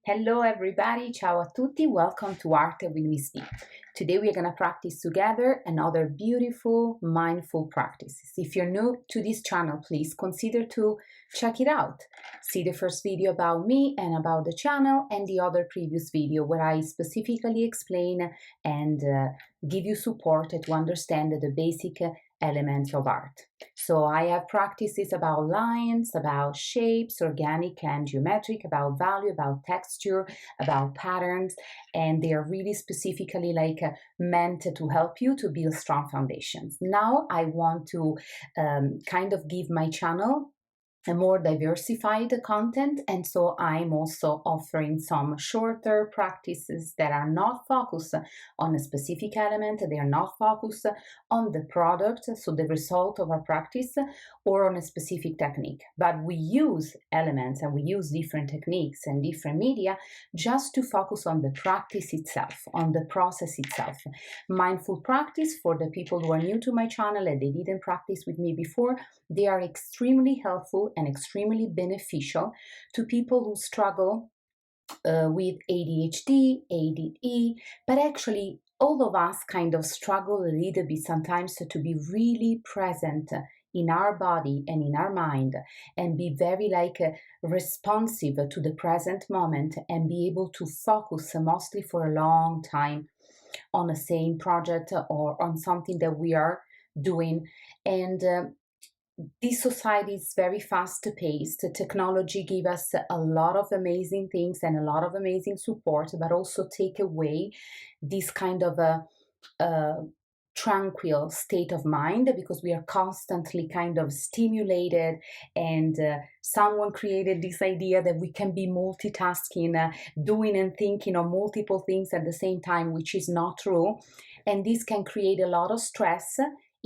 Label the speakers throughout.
Speaker 1: Hello everybody, ciao a tutti, welcome to Arte with Ms.B. Today we are going to practice together another beautiful mindful practices. If you're new to this channel, please consider to check it out. See the first video about me and about the channel and the other previous video where I specifically explain and give you support to understand the basic elements of art. So I have practices about lines, about shapes, organic and geometric, about value, about texture, about patterns, and they are really specifically meant to help you to build strong foundations. Now I want to kind of give my channel a more diversified content, and so I'm also offering some shorter practices that are not focused on a specific element, they are not focused on the product, so the result of our practice, or on a specific technique, but we use elements and we use different techniques and different media just to focus on the practice itself, on the process itself. Mindful practice, for the people who are new to my channel and they didn't practice with me before, they are extremely helpful and extremely beneficial to people who struggle with ADHD, ADD, but actually all of us kind of struggle a little bit sometimes to be really present in our body and in our mind and be very responsive to the present moment and be able to focus mostly for a long time on the same project or on something that we are doing. And this society is very fast-paced. Technology gives us a lot of amazing things and a lot of amazing support, but also take away this kind of a tranquil state of mind because we are constantly kind of stimulated, and someone created this idea that we can be multitasking, doing and thinking of multiple things at the same time, which is not true. And this can create a lot of stress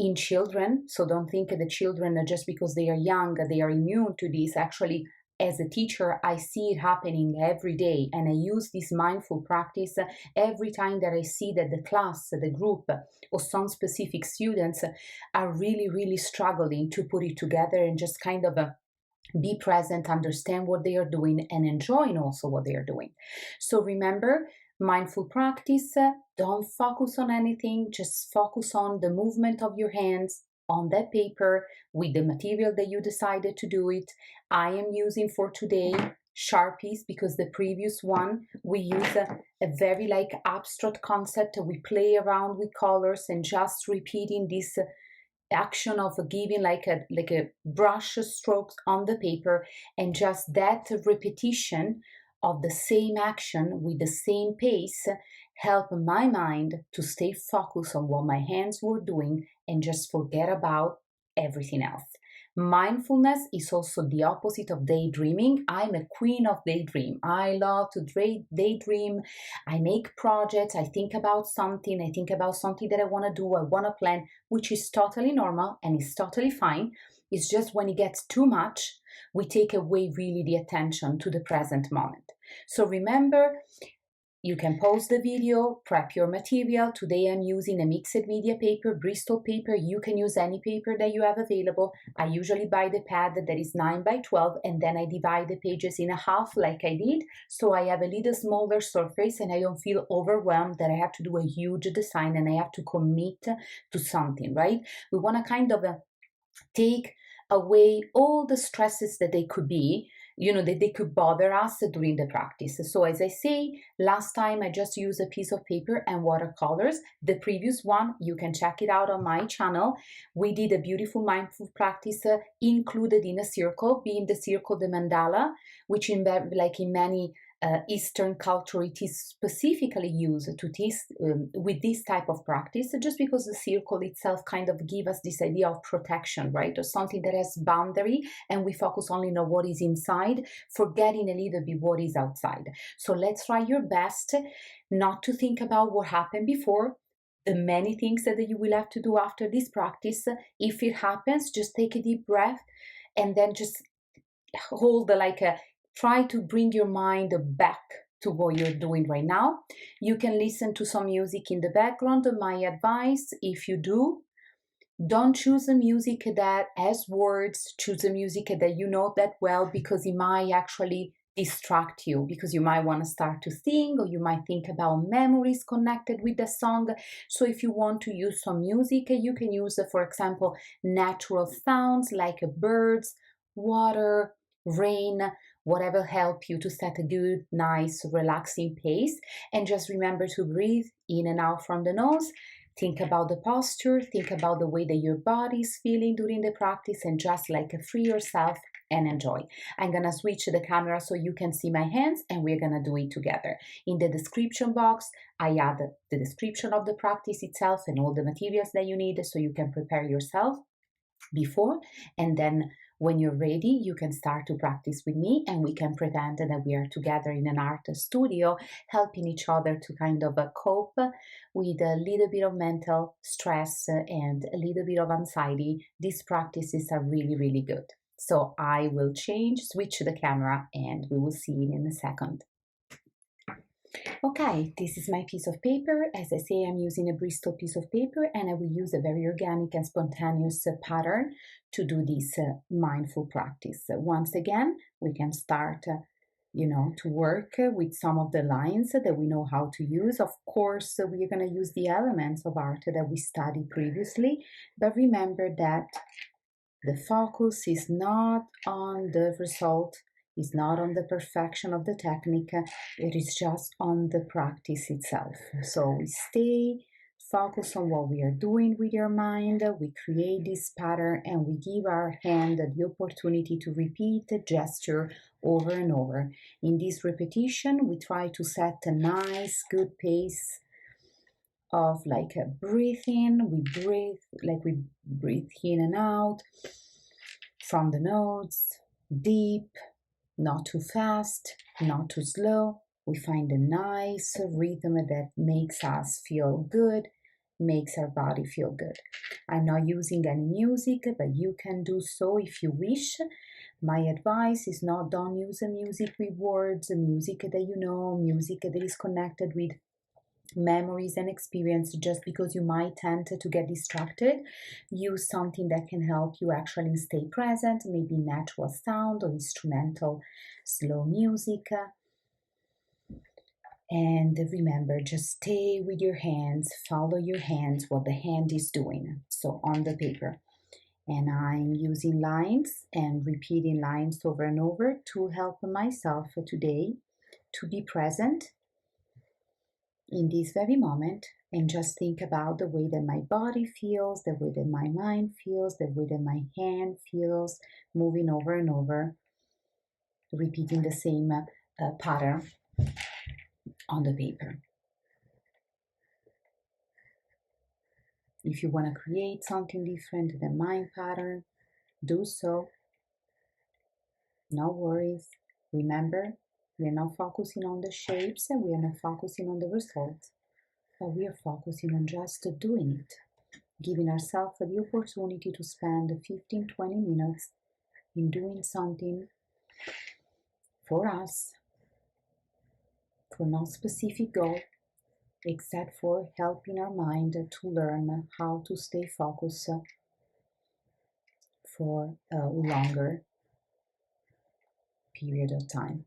Speaker 1: in children. So don't think that the children, just because they are young, they are immune to this. Actually, as a teacher, I see it happening every day, and I use this mindful practice every time that I see that the class, the group, or some specific students are really, really struggling to put it together and just kind of be present, understand what they are doing, and enjoying also what they are doing. So remember, mindful practice, don't focus on anything, just focus on the movement of your hands on that paper with the material that you decided to do it. I am using for today sharpies because the previous one we use a very abstract concept. We play around with colors and just repeating this action of giving like a brush strokes on the paper, and just that repetition of the same action with the same pace help my mind to stay focused on what my hands were doing and just forget about everything else. Mindfulness is also the opposite of daydreaming. I'm a queen of daydream. I love to daydream. I make projects. I think about something. I think about something that I want to do. I want to plan, which is totally normal and is totally fine. It's just when it gets too much, we take away really the attention to the present moment. So remember, you can pause the video, prep your material. Today I'm using a mixed media paper, Bristol paper. You can use any paper that you have available. I usually buy the pad that is 9 by 12, and then I divide the pages in half like I did. So I have a little smaller surface and I don't feel overwhelmed that I have to do a huge design and I have to commit to something, right? We want to kind of take away all the stresses that they could be, that they could bother us during the practice. So as I say, last time I just used a piece of paper and watercolors. The previous one, you can check it out on my channel. We did a beautiful mindful practice included in a circle, being the circle, the mandala, which in many Eastern culture, it is specifically used to with this type of practice, just because the circle itself kind of gives us this idea of protection, right? Or something that has boundary, and we focus only on what is inside, forgetting a little bit what is outside. So let's try your best not to think about what happened before, the many things that you will have to do after this practice. If it happens, just take a deep breath and then just hold try to bring your mind back to what you're doing right now. You can listen to some music in the background. My advice, if you do, don't choose a music that has words. Choose a music that you know that well, because it might actually distract you, because you might want to start to sing, or you might think about memories connected with the song. So if you want to use some music, you can use, for example, natural sounds like birds, water, rain, whatever help you to set a good, nice, relaxing pace. And just remember to breathe in and out from the nose. Think about the posture, think about the way that your body is feeling during the practice, and just like free yourself and enjoy. I'm gonna switch the camera so you can see my hands, and we're gonna do it together. In the description box, I add the description of the practice itself and all the materials that you need so you can prepare yourself before, and then when you're ready, you can start to practice with me, and we can pretend that we are together in an art studio, helping each other to kind of cope with a little bit of mental stress and a little bit of anxiety. These practices are really, really good. So I will switch the camera, and we will see it in a second. Okay, this is my piece of paper. As I say, I'm using a Bristol piece of paper, and I will use a very organic and spontaneous pattern to do this mindful practice. Once again, we can start to work with some of the lines that we know how to use. Of course, we're going to use the elements of art that we studied previously, but remember that the focus is not on the result, is not on the perfection of the technique, it is just on the practice itself. So we stay focused on what we are doing with your mind, we create this pattern, and we give our hand the opportunity to repeat the gesture over and over. In this repetition, we try to set a nice, good pace of like a breathing. We breathe in and out from the nose, deep, not too fast, not too slow. We find a nice rhythm that makes us feel good, makes our body feel good. I'm not using any music, but you can do so if you wish. My advice is not, don't use a music with words, a music that you know, music that is connected with memories and experience, just because you might tend to get distracted. Use something that can help you actually stay present, maybe natural sound or instrumental slow music. And remember, just stay with your hands, follow your hands, what the hand is doing. So on the paper, and I'm using lines and repeating lines over and over to help myself today to be present in this very moment, and just think about the way that my body feels, the way that my mind feels, the way that my hand feels, moving over and over, repeating the same pattern on the paper. If you want to create something different than mind pattern, do so. No worries. Remember, we are not focusing on the shapes, and we are not focusing on the results, but we are focusing on just doing it, giving ourselves the opportunity to spend 15-20 minutes in doing something for us, for no specific goal, except for helping our mind to learn how to stay focused for a longer period of time.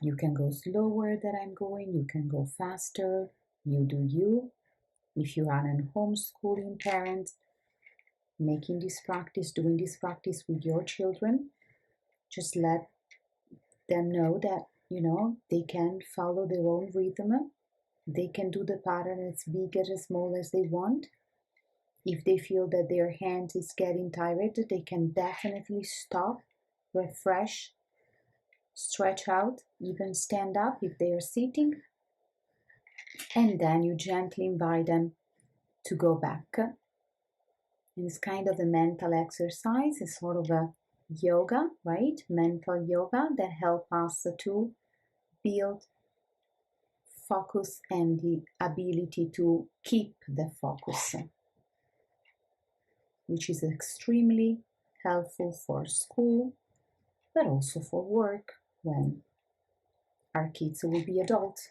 Speaker 1: You can go slower than I'm going, you can go faster, you do you. If you are a homeschooling parent, doing this practice with your children, just let them know that, they can follow their own rhythm. They can do the pattern as big or as small as they want. If they feel that their hand is getting tired, they can definitely stop, refresh, stretch out, even stand up if they are sitting. And then you gently invite them to go back. And it's kind of a mental exercise, it's sort of a yoga, right? Mental yoga that help us to build focus and the ability to keep the focus, which is extremely helpful for school, but also for work when our kids will be adults.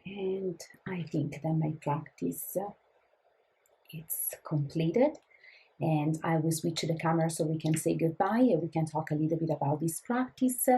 Speaker 1: And I think that my practice it's completed. And I will switch to the camera so we can say goodbye and we can talk a little bit about this practice.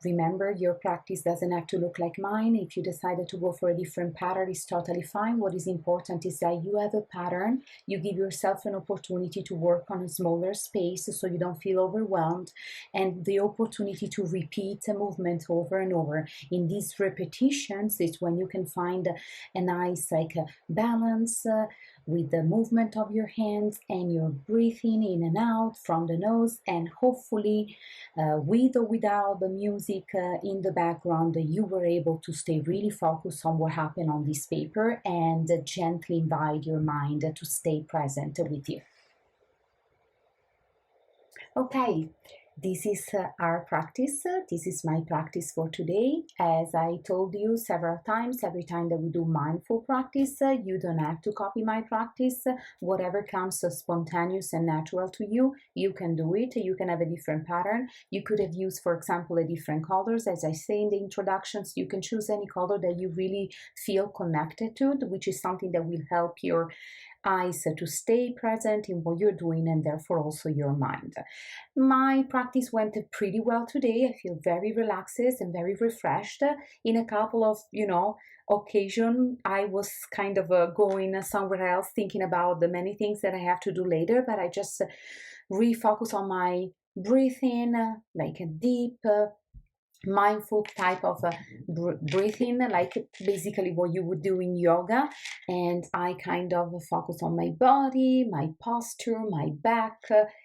Speaker 1: Remember, your practice doesn't have to look like mine. If you decided to go for a different pattern, it's totally fine. What is important is that you have a pattern. You give yourself an opportunity to work on a smaller space so you don't feel overwhelmed, and the opportunity to repeat a movement over and over. In these repetitions, it's when you can find a nice balance with the movement of your hands and your breathing in and out from the nose, and hopefully with or without the music in the background, you were able to stay really focused on what happened on this paper and gently invite your mind to stay present with you. Okay, this is our practice. This is my practice for today. As I told you several times, every time that we do mindful practice, you don't have to copy my practice. Whatever comes spontaneous and natural to you, you can do it. You can have a different pattern. You could have used, for example, a different colors. As I say in the introductions, you can choose any color that you really feel connected to, which is something that will help your eyes to stay present in what you're doing and therefore also your mind. My practice went pretty well today. I feel very relaxed and very refreshed. In a couple of, occasion, I was kind of going somewhere else thinking about the many things that I have to do later, but I just refocus on my breathing, like a deep mindful type of breathing, like basically what you would do in yoga. And I kind of focus on my body, my posture, my back,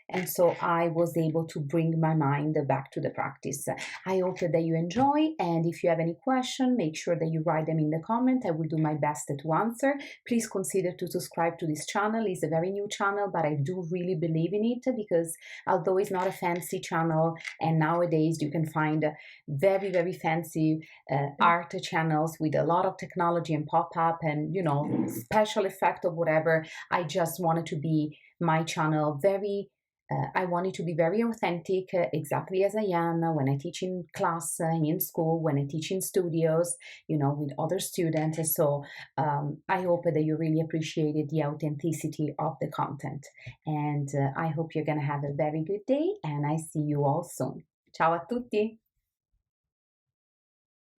Speaker 1: and so I was able to bring my mind back to the practice. I hope that you enjoy, and if you have any question, make sure that you write them in the comment. I will do my best to answer. Please consider to subscribe to this channel. It's a very new channel, but I do really believe in it, because although it's not a fancy channel, and nowadays you can find very, very fancy art channels with a lot of technology and pop-up and, special effect or whatever, I just wanted to be my channel very I want it to be very authentic, exactly as I am when I teach in class, in school, when I teach in studios, with other students. So I hope that you really appreciated the authenticity of the content. And I hope you're going to have a very good day, and I see you all soon. Ciao a tutti!